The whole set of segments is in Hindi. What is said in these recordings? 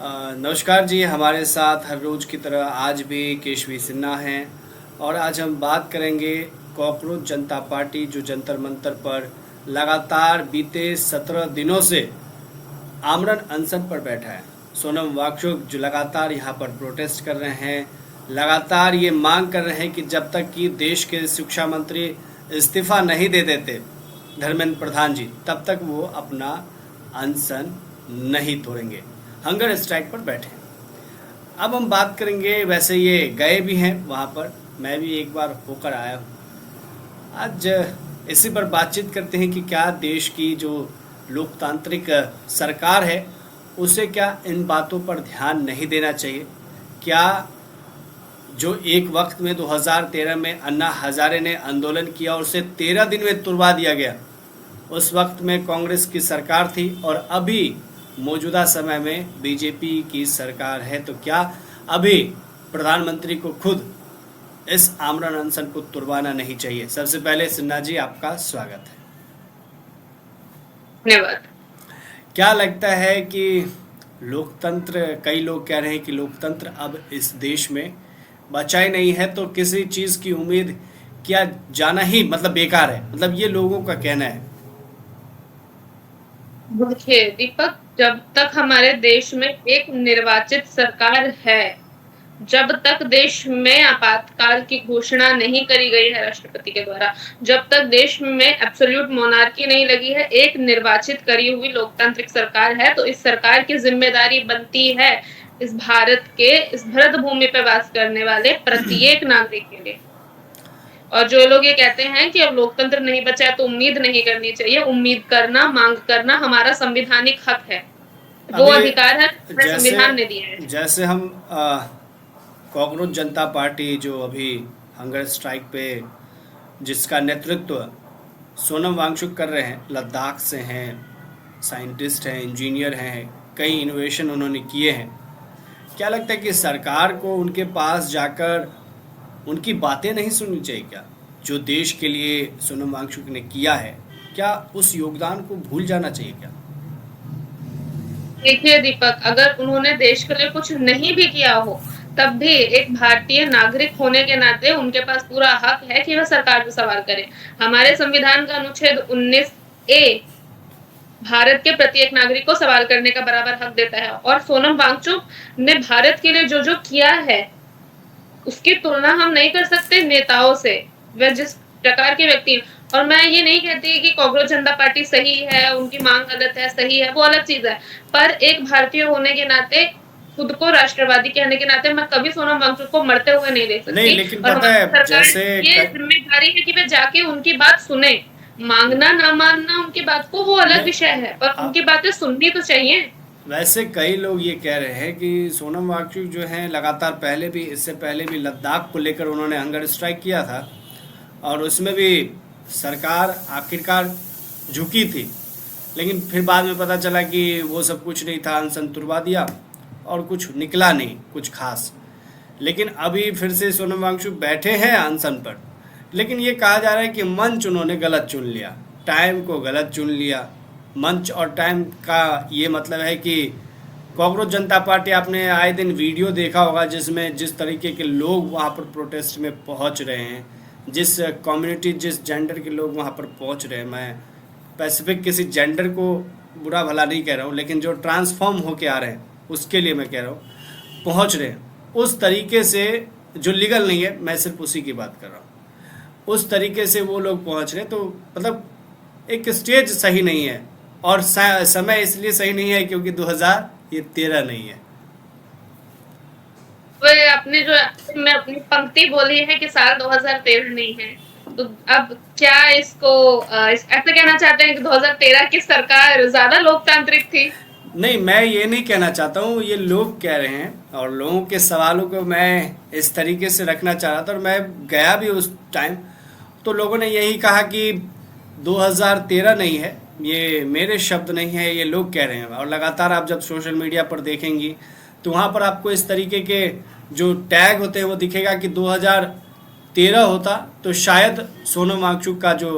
नमस्कार जी। हमारे साथ हर रोज़ की तरह आज भी केशवी सिन्हा हैं और आज हम बात करेंगे कॉकरोच जनता पार्टी जो जंतर मंतर पर लगातार बीते 17 दिनों से आमरण अनशन पर बैठा है। सोनम वांगचुक जो लगातार यहाँ पर प्रोटेस्ट कर रहे हैं, लगातार ये मांग कर रहे हैं कि जब तक कि देश के शिक्षा मंत्री इस्तीफा नहीं दे देते धर्मेंद्र प्रधान जी, तब तक वो अपना अनशन नहीं तोड़ेंगे, हंगर स्ट्राइक पर बैठे हैं। अब हम बात करेंगे, वैसे ये गए भी हैं वहाँ पर, मैं भी एक बार होकर आया हूँ। आज इसी पर बातचीत करते हैं कि क्या देश की जो लोकतांत्रिक सरकार है उसे क्या इन बातों पर ध्यान नहीं देना चाहिए। क्या जो एक वक्त में 2013 में अन्ना हजारे ने आंदोलन किया और उसे 13 दिन में तुड़वा दिया गया, उस वक्त में कांग्रेस की सरकार थी और अभी मौजूदा समय में बीजेपी की सरकार है, तो क्या अभी प्रधानमंत्री को खुद इस आमरण अनशन को तुड़वाना नहीं चाहिए। सबसे पहले सिन्हा जी आपका स्वागत है। धन्यवाद। क्या लगता है कि लोकतंत्र, कई लोग कह रहे हैं कि लोकतंत्र अब इस देश में बचा ही नहीं है, तो किसी चीज़ की उम्मीद किया जाना ही मतलब बेकार है, मतलब ये लोगों का कहना है। देखिए दीपक, जब तक हमारे देश में एक निर्वाचित सरकार है, जब तक देश में आपातकाल की घोषणा नहीं करी गई है राष्ट्रपति के द्वारा, जब तक देश में एब्सोल्यूट मोनार्की नहीं लगी है, एक निर्वाचित करी हुई लोकतांत्रिक सरकार है, तो इस सरकार की जिम्मेदारी बनती है इस भारत के, इस भरत भूमि पर वास करने वाले प्रत्येक नागरिक के लिए। और जो लोग ये कहते हैं कि अब लोकतंत्र नहीं बचा है तो उम्मीद नहीं करनी चाहिए, उम्मीद करना, मांग करना हमारा संविधानिक हक है, वो अभी अधिकार है हमें जैसे संविधान ने दिए हैं। जैसे हम कॉकरोच जनता पार्टी जो अभी हंगर स्ट्राइक पे जिसका नेतृत्व सोनम वांगचुक कर रहे हैं, लद्दाख से हैं, साइंटिस्ट हैं, इंजीनियर हैं, कई इनोवेशन उन्होंने किए हैं। क्या लगता है कि सरकार को उनके पास जाकर उनकी बातें नहीं सुननी चाहिए क्या? जो देश के लिए सोनम वांगचुक ने किया है, क्या उस योगदान को भूल जाना चाहिए क्या? देखिए दीपक, अगर उन्होंने देश के लिए कुछ नहीं भी किया हो, तब भी एक भारतीय नागरिक होने के नाते उनके पास पूरा हक है कि वह सरकार पे सवाल करें। हमारे संविधान का अनुच्छेद 19A भारत के प्रत्येक नागरिक को सवाल करने का बराबर हक देता है, और सोनम वांगचुक ने भारत के लिए जो जो किया है उसकी तुलना हम नहीं कर सकते नेताओं से, वह जिस प्रकार के व्यक्ति। और मैं ये नहीं कहती कि कांग्रेस जनता पार्टी सही है, उनकी मांग गलत है, सही है, वो अलग चीज है। पर एक भारतीय होने के नाते, खुद को राष्ट्रवादी कहने के नाते, मैं कभी सोनम वांगचुक को मरते हुए नहीं देख नहीं, सकती। लेकिन और पता हमारी है सरकार जैसे की ये जिम्मेदारी है कि वे जाके उनकी बात सुने। मांगना ना मानना उनकी बात को, वो अलग नहीं, विषय है, पर आ, उनकी बातें सुननी तो चाहिए। वैसे कई लोग ये कह रहे हैं कि सोनम वांगचुक जो हैं लगातार पहले भी, इससे पहले भी लद्दाख को लेकर उन्होंने हंगर स्ट्राइक किया था और उसमें भी सरकार आखिरकार झुकी थी, लेकिन फिर बाद में पता चला कि वो सब कुछ नहीं था, अनशन तुड़वा दिया और कुछ निकला नहीं कुछ खास। लेकिन अभी फिर से सोनम वांगचुक बैठे हैं अनशन पर, लेकिन ये कहा जा रहा है कि मंच उन्होंने गलत चुन लिया, टाइम को गलत चुन लिया। मंच और टाइम का ये मतलब है कि कॉकरोच जनता पार्टी, आपने आए दिन वीडियो देखा होगा जिसमें जिस तरीके के लोग वहाँ पर प्रोटेस्ट में पहुँच रहे हैं, जिस कम्युनिटी, जिस जेंडर के लोग वहाँ पर पहुँच रहे हैं। मैं स्पेसिफिक किसी जेंडर को बुरा भला नहीं कह रहा हूँ, लेकिन जो ट्रांसफॉर्म होके आ रहे हैं उसके लिए मैं कह रहा हूँ, पहुँच रहे हैं उस तरीके से जो लीगल नहीं है, मैं सिर्फ उसी की बात कर रहा हूँ, उस तरीके से वो लोग पहुँच रहे हैं। तो मतलब एक स्टेज सही नहीं है और समय इसलिए सही नहीं है क्योंकि 2013 नहीं है। वे अपने जो मैं अपनी पंक्ति बोली है कि साल 2013 नहीं है, तो अब क्या इसको ऐसे कहना चाहते हैं कि 2013 की सरकार ज्यादा लोकतांत्रिक थी? नहीं, मैं ये नहीं कहना चाहता हूँ, ये लोग कह रहे हैं और लोगों के सवालों को मैं इस तरीके से रखना चाह रहा था। और मैं गया भी उस टाइम, तो लोगों ने यही कहा कि 2013 नहीं है, ये मेरे शब्द नहीं है, ये लोग कह रहे हैं। और लगातार आप जब सोशल मीडिया पर देखेंगी तो वहाँ पर आपको इस तरीके के जो टैग होते हैं वो दिखेगा कि 2013 होता तो शायद सोनम वांगचुक का जो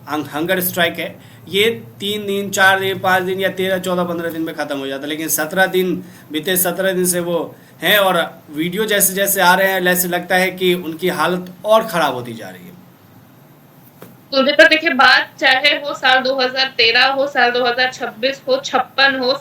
हंगर स्ट्राइक है ये 3 दिन 4 दिन 5 दिन या 13 14 15 दिन में ख़त्म हो जाता है, लेकिन 17 दिन बीते, 17 दिन से वो हैं और वीडियो जैसे जैसे आ रहे हैं वैसे लगता है कि उनकी हालत और ख़राब होती जा रही है। तो पर देखिए, बात चाहे वो साल 2013 हो, साल 2026 हो, 56 हो,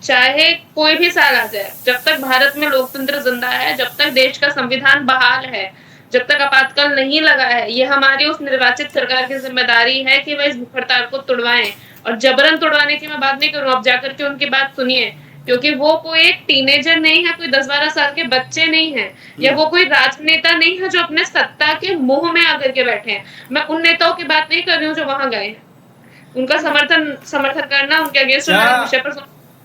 चाहे कोई भी साल आ जाए, जब तक भारत में लोकतंत्र जिंदा है, जब तक देश का संविधान बहाल है, जब तक आपातकाल नहीं लगा है, ये हमारी उस निर्वाचित सरकार की जिम्मेदारी है कि वह इस भूख हड़ताल को तुड़वाएं। और जबरन तुड़वाने की मैं बात नहीं करूं, अब जाकर के उनकी बात सुनिए, क्योंकि वो कोई एक टीनेजर नहीं है, कोई 10-12 साल के बच्चे नहीं है, या वो कोई राजनेता नहीं है जो अपने सत्ता के मोह में आकर के बैठे हैं। मैं उन नेताओं की बात नहीं कर रही हूँ जो वहां गए हैं, उनका समर्थन करना, उनके अगेंस्ट विषय पर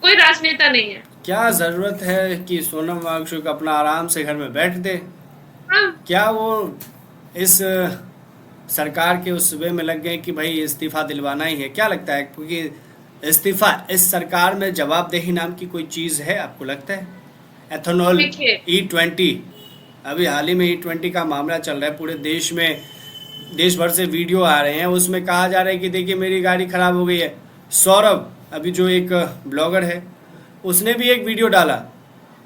कोई राजनेता नहीं है। क्या ज़रूरत है कि सोनम वांगचुक अपना आराम से घर में बैठ दे? हाँ, क्या वो इस सरकार के उस वे में लग गए कि भाई इस्तीफा दिलवाना ही है? क्या लगता है, क्योंकि इस्तीफा, इस सरकार में जवाबदेही नाम की कोई चीज़ है आपको लगता है? एथेनॉल देखिए, E20, अभी हाल ही में E20 का मामला चल रहा है पूरे देश में, देश भर से वीडियो आ रहे हैं, उसमें कहा जा रहा है कि देखिए मेरी गाड़ी ख़राब हो गई है। सौरभ, अभी जो एक ब्लॉगर है, उसने भी एक वीडियो डाला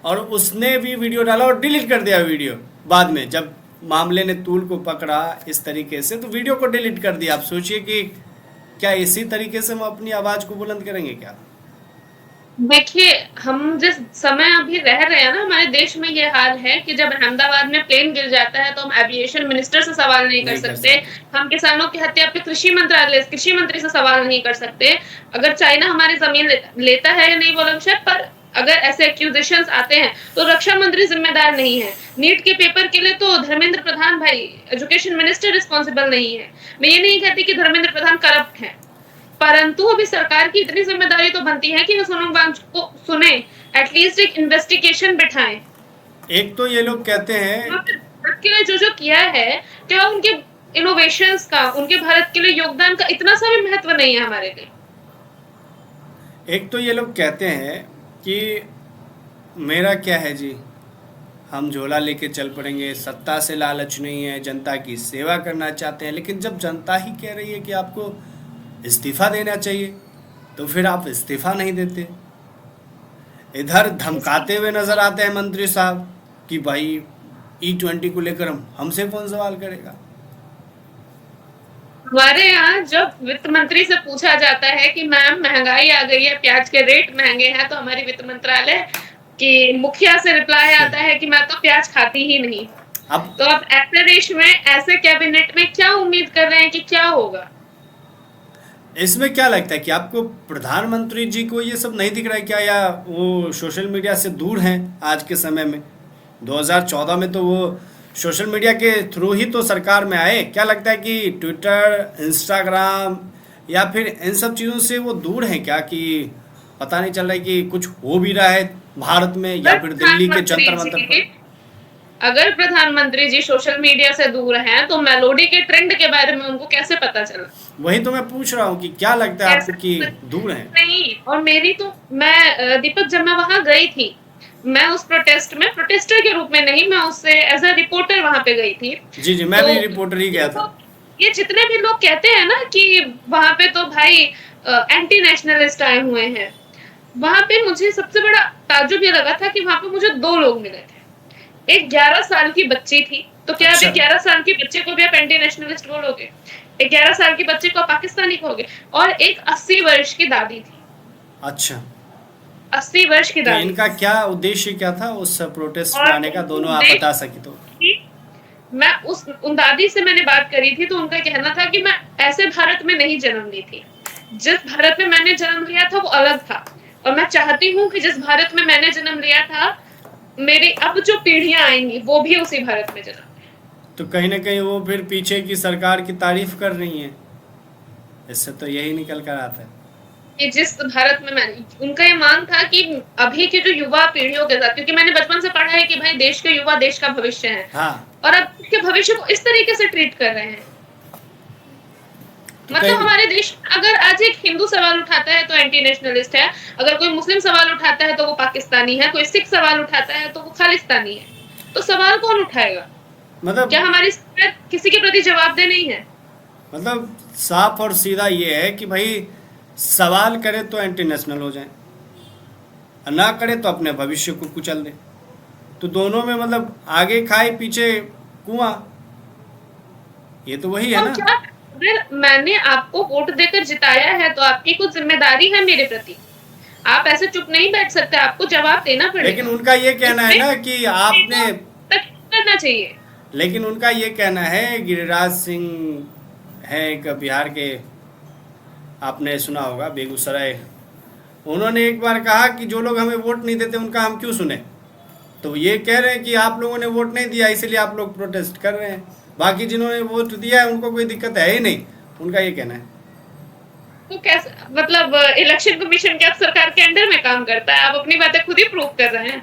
और उसने भी वीडियो डाला और डिलीट कर दिया वीडियो बाद में, जब मामले ने तूल को पकड़ा इस तरीके से, तो वीडियो को डिलीट कर दिया। आप सोचिए कि क्या इसी तरीके से हम अपनी आवाज़ को बुलंद करेंगे क्या? देखिए, हम जिस समय अभी रह रहे हैं ना, हमारे देश में ये हाल है कि जब अहमदाबाद में प्लेन गिर जाता है तो हम एविएशन मिनिस्टर से सवाल नहीं कर सकते, हम किसानों की हत्या पे कृषि मंत्री से सवाल नहीं कर सकते, अगर चाइना हमारी जमीन लेता है या नहीं वो अलग विषय, पर अगर ऐसे एक्यूजेशंस आते हैं तो रक्षा मंत्री जिम्मेदार नहीं है। नीट के पेपर के लिए तो धर्मेंद्र प्रधान भाई, एजुकेशन मिनिस्टर रिस्पॉन्सिबल नहीं है। मैं ये नहीं कहती कि धर्मेंद्र प्रधान करप्ट है, परंतु अभी सरकार की इतनी जिम्मेदारी तो बनती है कि वो सोनम वांगचुक को सुने, एटलीस्ट एक इन्वेस्टिगेशन बिठाएं। एक तो ये लोग कहते हैं भारत के लिए जो जो किया है, क्या उनके इनोवेशंस का, उनके भारत के लिए योगदान का इतना सा भी महत्व नहीं है हमारे लिए? एक तो ये लोग कहते हैं कि मेरा क्या है जी, हम झोला लेके चल पड़ेंगे, सत्ता से लालच नहीं है, जनता की सेवा करना चाहते हैं, लेकिन जब जनता ही कह रही है कि आपको इस्तीफा देना चाहिए तो फिर आप इस्तीफा नहीं देते। इधर धमकाते हुए नजर आते हैं मंत्री साहब कि भाई E20 को लेकर हमसे कौन सवाल करेगा। हमारे यहाँ जब वित्त मंत्री से पूछा जाता है कि मैम महंगाई आ गई है, प्याज के रेट महंगे हैं, तो हमारी वित्त मंत्रालय की मुखिया से रिप्लाई आता है कि मैं तो प्याज खाती ही नहीं। अब तो आप ऐसे देश में, ऐसे कैबिनेट में क्या उम्मीद कर रहे हैं कि क्या होगा? इसमें क्या लगता है कि आपको प्रधानमंत्री जी को ये सब नहीं दिख रहा है क्या, या वो सोशल मीडिया से दूर हैं आज के समय में? 2014 में तो वो सोशल मीडिया के थ्रू ही तो सरकार में आए। क्या लगता है कि ट्विटर, इंस्टाग्राम या फिर इन सब चीज़ों से वो दूर हैं क्या, कि पता नहीं चल रहा है कि कुछ हो भी रहा है भारत में या फिर दिल्ली के जंतर मंतर पर? अगर प्रधानमंत्री जी सोशल मीडिया से दूर हैं तो मेलोडी के ट्रेंड के बारे में उनको कैसे पता चला? वही तो मैं पूछ रहा हूँ कि क्या लगता है आपको कि दूर हैं? नहीं, और मेरी तो, मैं दीपक, जब मैं वहां गई थी, मैं उस प्रोटेस्ट में प्रोटेस्टर के रूप में नहीं, मैं उससे एज अ रिपोर्टर वहां पे गई थी। जी जी, मैं भी रिपोर्टर ही गया था। ये जितने भी लोग कहते हैं ना कि वहां पे तो भाई एंटी नेशनलिस्ट आए हुए हैं, वहां पे मुझे सबसे बड़ा ताज्जुब ये लगा था कि वहां पे मुझे 2 लोग मिले थे। एक 11 साल की बच्ची थी, तो क्या अच्छा। अभी 11 साल के बच्चे को भी आप एंटी नेशनलिस्ट बोलोगे? एक 11 साल के बच्चे को आप पाकिस्तानी कहोगे? और एक 80 वर्ष की दादी थी। अच्छा, 80 वर्ष की तो दादी। इनका क्या उद्देश्य क्या था उस प्रोटेस्ट में और आने का, दोनों आप बता सके तो। मैं उन दादी से मैंने बात करी थी, तो उनका कहना था कि मैं ऐसे भारत में नहीं जन्म ली थी, जिस भारत में मैंने जन्म लिया था वो अलग था, और मैं चाहती हूँ कि जिस भारत में मैंने जन्म लिया था, मेरी अब जो पीढ़ियां आएंगी वो भी उसी भारत में जन्म लें। तो कहीं ना कहीं वो फिर पीछे की सरकार की तारीफ कर रही हैं, इससे तो यही निकल कर आता है कि जिस भारत में उनका ये मांग था कि अभी की जो युवा पीढ़ियों के साथ, क्योंकि मैंने बचपन से पढ़ा है कि भाई देश के युवा देश का भविष्य है, हाँ। और अब के भविष्य को इस तरीके से ट्रीट कर रहे हैं। मतलब हमारे देश में अगर आज एक हिंदू सवाल उठाता है तो एंटी नेशनलिस्ट है, अगर कोई मुस्लिम सवाल उठाता है तो वो पाकिस्तानी है, कोई सिख सवाल उठाता है तो वो खालिस्तानी है, तो सवाल कौन उठाएगा? मतलब क्या हमारी सरकार किसी के प्रति जवाबदेह नहीं है? मतलब साफ और सीधा ये है कि भाई सवाल करे तो एंटी नेशनल हो जाए, ना करे तो अपने भविष्य को कुचल दे। तो दोनों में मतलब आगे खाए पीछे कुआं, ये तो वही है तो ना। क्या, अगर मैंने आपको वोट देकर जिताया है तो आपकी कुछ जिम्मेदारी है मेरे प्रति। आप ऐसे चुप नहीं बैठ सकते, आपको जवाब देना लेकिन पड़ेगा। उनका ये कहना है इसमें ना कि आपने, तक करना चाहिए। लेकिन उनका ये कहना है, गिरिराज सिंह है एक बिहार के, आपने सुना होगा, बेगूसराय, उन्होंने एक बार कहा कि जो लोग हमें वोट नहीं देते उनका हम क्यों सुने। तो ये कह रहे हैं कि आप लोगों ने वोट नहीं दिया इसलिए आप लोग प्रोटेस्ट कर रहे हैं, बाकी जिन्होंने वोट दिया है उनको कोई दिक्कत है ही नहीं, उनका ये कहना है। तो कैसे, मतलब इलेक्शन कमीशन क्या सरकार के अंडर में काम करता है? आप अपनी बातें खुद ही प्रूव कर रहे हैं।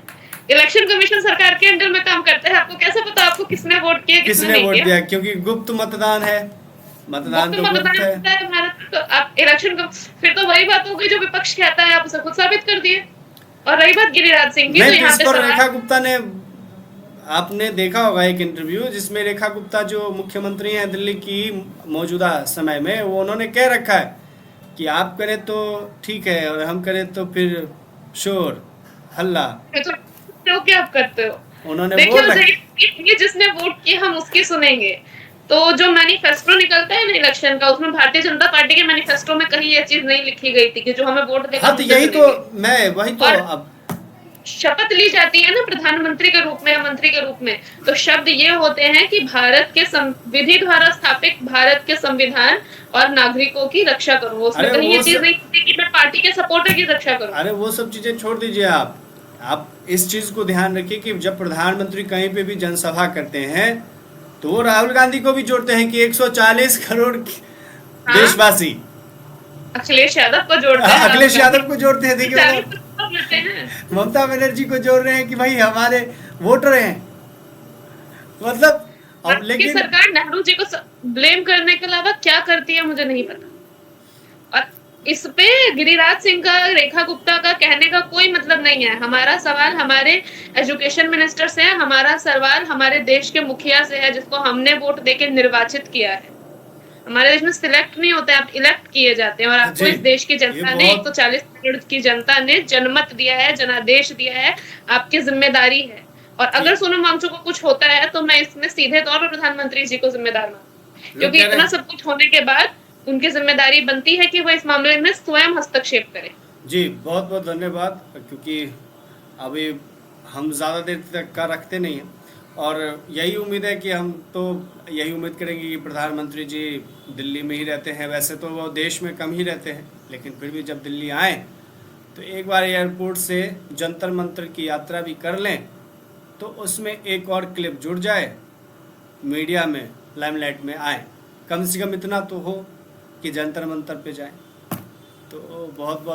इलेक्शन कमीशन सरकार के अंडर में काम करता है। आपको कैसे पता आपको किसने वोट किया, किसने किसने नहीं वोट किया? दिया? क्योंकि गुप्त मतदान है, मतदान तो गुप्त है। होता है भारत में, तो आप इलेक्शन को, फिर तो वही बात हो गई जो विपक्ष कहता है, आप उसे खुद साबित कर दिए। और रही बात गिरिराज सिंह की, तो नहीं, यहाँ इस पे पर सवाल, रेखा गुप्ता ने, आपने देखा होगा एक इंटरव्यू जिसमें रेखा गुप्ता जो मुख्यमंत्री हैं दिल्ली की मौजूदा समय में, वो उन्होंने कह रखा है कि आप करें तो ठीक है और हम करें तो फिर शोर हल्ला, फिर तो क्या आप करते हो? उन्होंने देखिए, बोल रखा। ये जिसने वोट किया हम उसकी सुनेंगे। तो जो मैनिफेस्टो निकलता है ना इलेक्शन का, उसमें भारतीय जनता पार्टी के मैनिफेस्टो में कहीं ये चीज नहीं लिखी गई थी कि जो हमें वोट देगा हाँ, हम तो उसे यही तो चुनेंगे। मैं, वही तो और अब शपथ ली जाती है ना प्रधानमंत्री के रूप में या मंत्री के रूप में, तो शब्द ये होते हैं कि भारत के विधि द्वारा स्थापित भारत के संविधान और नागरिकों की रक्षा करूँ। उसमें अरे कहीं ये वो चीज सब, नहीं होती कि मैं पार्टी के सपोर्टर की रक्षा करूँ। अरे वो सब चीजें छोड़ दीजिए आप इस चीज को ध्यान रखिए कि जब प्रधानमंत्री कहीं पे भी जनसभा करते हैं तो वो राहुल गांधी को भी जोड़ते हैं कि 140 करोड़ हाँ, देशवासी, अखिलेश यादव को जोड़ते हैं, अखिलेश यादव को जोड़ते हैं। देखिए 40% लेते हैं। ममता बनर्जी को जोड़ रहे हैं कि भाई हमारे वोटर हैं, मतलब अब भारत की लेकिन सरकार नेहरू जी को ब्लेम करने के अलावा क्या करती है मुझे नहीं पता। और इस पे गिरिराज सिंह का, रेखा गुप्ता का कहने का कोई मतलब नहीं है। हमारा सवाल हमारे एजुकेशन मिनिस्टर से है, हमारा सवाल हमारे देश के मुखिया से है जिसको हमने वोट देके निर्वाचित किया है। हमारे देश में सिलेक्ट नहीं होते, आप इलेक्ट किए जाते हैं। और आपको जी, इस देश की ये जनता ने, बहुत 140 करोड़ की जनता ने जनमत दिया है, जनादेश दिया है, आपकी जिम्मेदारी है। और अगर सोनम वांगचुक को कुछ होता है तो मैं इसमें सीधे तौर पर प्रधानमंत्री जी को जिम्मेदार मानती हूँ, लोग क्योंकि कह रहे इतना हैं। सब कुछ होने के बाद उनकी जिम्मेदारी बनती है कि वो इस मामले में स्वयं हस्तक्षेप करें। जी, बहुत बहुत धन्यवाद, क्योंकि अभी हम ज़्यादा देर तक का रखते नहीं हैं और यही उम्मीद है कि हम तो यही उम्मीद करेंगे कि प्रधानमंत्री जी दिल्ली में ही रहते हैं, वैसे तो वो देश में कम ही रहते हैं, लेकिन फिर भी जब दिल्ली आएँ तो एक बार एयरपोर्ट से जंतर मंतर की यात्रा भी कर लें, तो उसमें एक और क्लिप जुड़ जाए, मीडिया में लाइमलाइट में आए, कम से कम इतना तो हो कि जंतर मंतर पे जाएं। तो बहुत बहुत